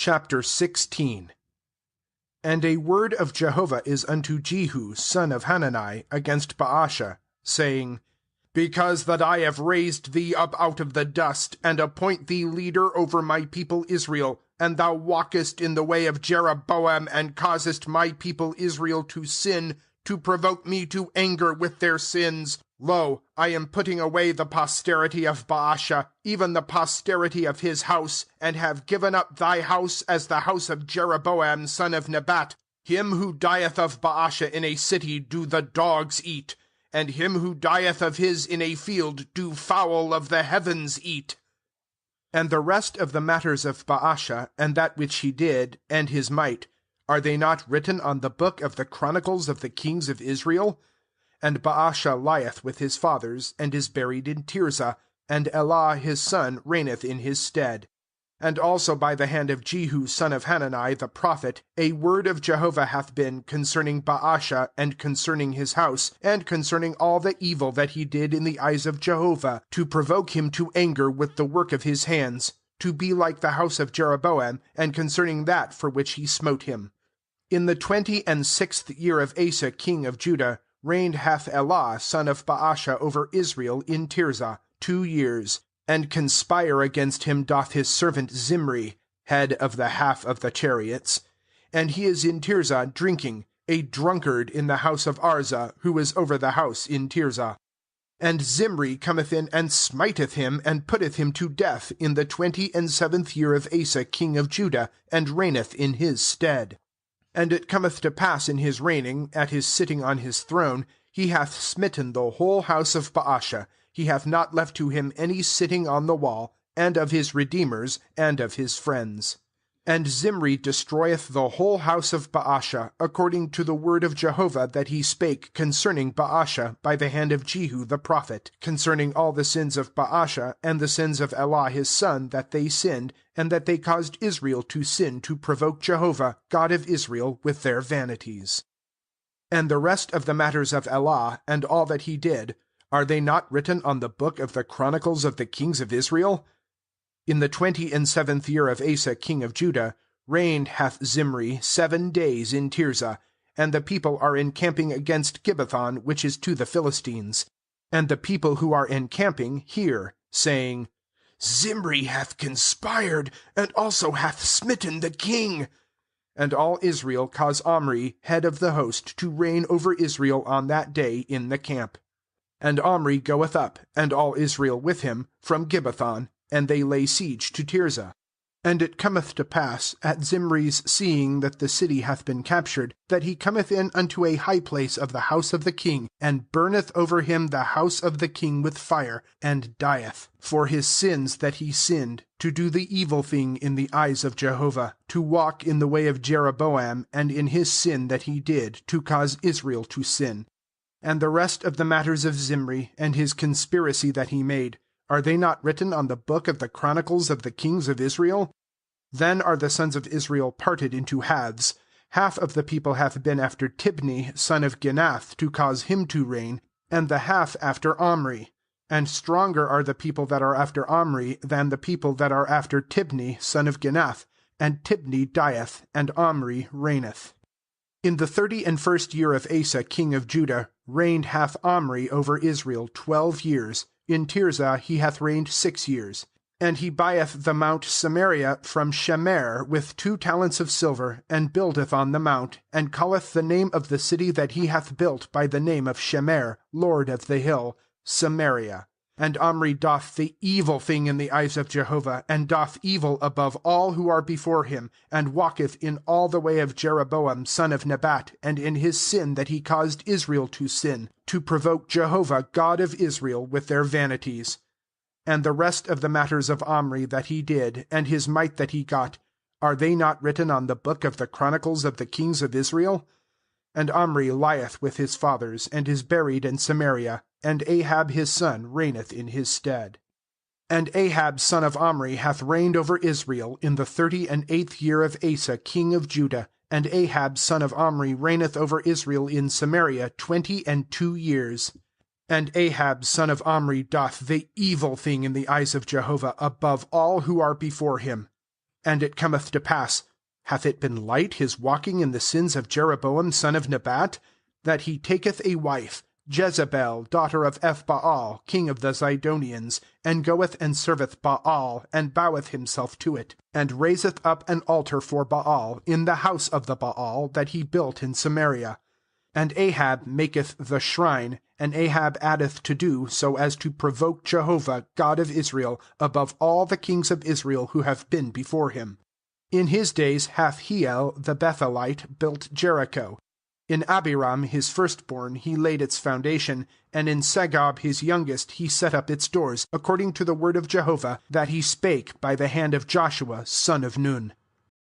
Chapter 16. And a word of Jehovah is unto Jehu son of Hanani against Baasha, saying, Because that I have raised thee up out of the dust, and appoint thee leader over my people Israel, and thou walkest in the way of Jeroboam, and causest my people Israel to sin, to provoke me to anger with their sins, lo, I am putting away the posterity of Baasha, even the posterity of his house, and have given up thy house as the house of Jeroboam son of Nebat. Him who dieth of Baasha in a city do the dogs eat, and him who dieth of his in a field do fowl of the heavens eat. And the rest of the matters of Baasha, and that which he did, and his might, are they not written on the book of the chronicles of the kings of Israel? And Baasha lieth with his fathers, and is buried in Tirzah, and Elah his son reigneth in his stead. And also by the hand of Jehu son of Hanani the prophet a word of Jehovah hath been concerning Baasha, and concerning his house, and concerning all the evil that he did in the eyes of Jehovah, to provoke him to anger with the work of his hands, to be like the house of Jeroboam, and concerning that for which he smote him. In the 26th year of Asa king of Judah reigned hath Elah son of Baasha over Israel in Tirzah 2 years, and conspire against him doth his servant Zimri, head of the half of the chariots. And he is in Tirzah drinking, a drunkard in the house of Arzah, who is over the house in Tirzah. And Zimri cometh in and smiteth him, and putteth him to death in the 27th year of Asa king of Judah, and reigneth in his stead. And it cometh to pass in his reigning, at his sitting on his throne, he hath smitten the whole house of Baasha, he hath not left to him any sitting on the wall, and of his redeemers, and of his friends. And Zimri destroyeth the whole house of Baasha, according to the word of Jehovah that he spake concerning Baasha by the hand of Jehu the prophet, concerning all the sins of Baasha, and the sins of Elah his son, that they sinned, and that they caused Israel to sin, to provoke Jehovah, God of Israel, with their vanities. And the rest of the matters of Elah, and all that he did, are they not written on the book of the chronicles of the kings of Israel? In the 27th year of Asa king of Judah reigned hath Zimri 7 days in Tirzah, and the people are encamping against Gibbethon, which is to the Philistines. And the people who are encamping hear, saying, Zimri hath conspired, and also hath smitten the king. And all Israel cause Omri, head of the host, to reign over Israel on that day in the camp. And Omri goeth up, and all Israel with him, from Gibbethon, and they lay siege to Tirzah. And it cometh to pass, at Zimri's seeing that the city hath been captured, that he cometh in unto a high place of the house of the king, and burneth over him the house of the king with fire, and dieth, for his sins that he sinned, to do the evil thing in the eyes of Jehovah, to walk in the way of Jeroboam, and in his sin that he did, to cause Israel to sin. And the rest of the matters of Zimri, and his conspiracy that he made, are they not written on the book of the chronicles of the kings of Israel? Then are the sons of Israel parted into halves. Half of the people hath been after Tibni son of Ginath, to cause him to reign, and the half after Omri. And stronger are the people that are after Omri than the people that are after Tibni son of Ginath. And Tibni dieth, and Omri reigneth. In the 31st year of Asa king of Judah reigned hath Omri over Israel 12 years. In Tirzah he hath reigned 6 years. And he buyeth the mount Samaria from Shemer with 2 talents of silver, and buildeth on the mount, and calleth the name of the city that he hath built by the name of Shemer, Lord of the hill, Samaria. And Omri doth the evil thing in the eyes of Jehovah, and doth evil above all who are before him, and walketh in all the way of Jeroboam son of Nebat, and in his sin that he caused Israel to sin, to provoke Jehovah God of Israel with their vanities. And the rest of the matters of Omri that he did, and his might that he got, are they not written on the book of the chronicles of the kings of Israel? And Omri lieth with his fathers, and is buried in Samaria, and Ahab his son reigneth in his stead. And Ahab son of Omri hath reigned over Israel in the 38th year of Asa king of Judah, and Ahab son of Omri reigneth over Israel in Samaria 22 years. And Ahab son of Omri doth the evil thing in the eyes of Jehovah above all who are before him. And it cometh to pass, hath it been light his walking in the sins of Jeroboam son of Nebat, that he taketh a wife, Jezebel daughter of Ethbaal king of the Zidonians, and goeth and serveth Baal, and boweth himself to it, and raiseth up an altar for Baal in the house of the Baal that he built in Samaria. And Ahab maketh the shrine, and Ahab addeth to do, so as to provoke Jehovah, God of Israel, above all the kings of Israel who have been before him. In his days hath Hiel the Bethelite built Jericho. In Abiram his firstborn he laid its foundation, and in Segub his youngest he set up its doors, according to the word of Jehovah that he spake by the hand of Joshua son of Nun.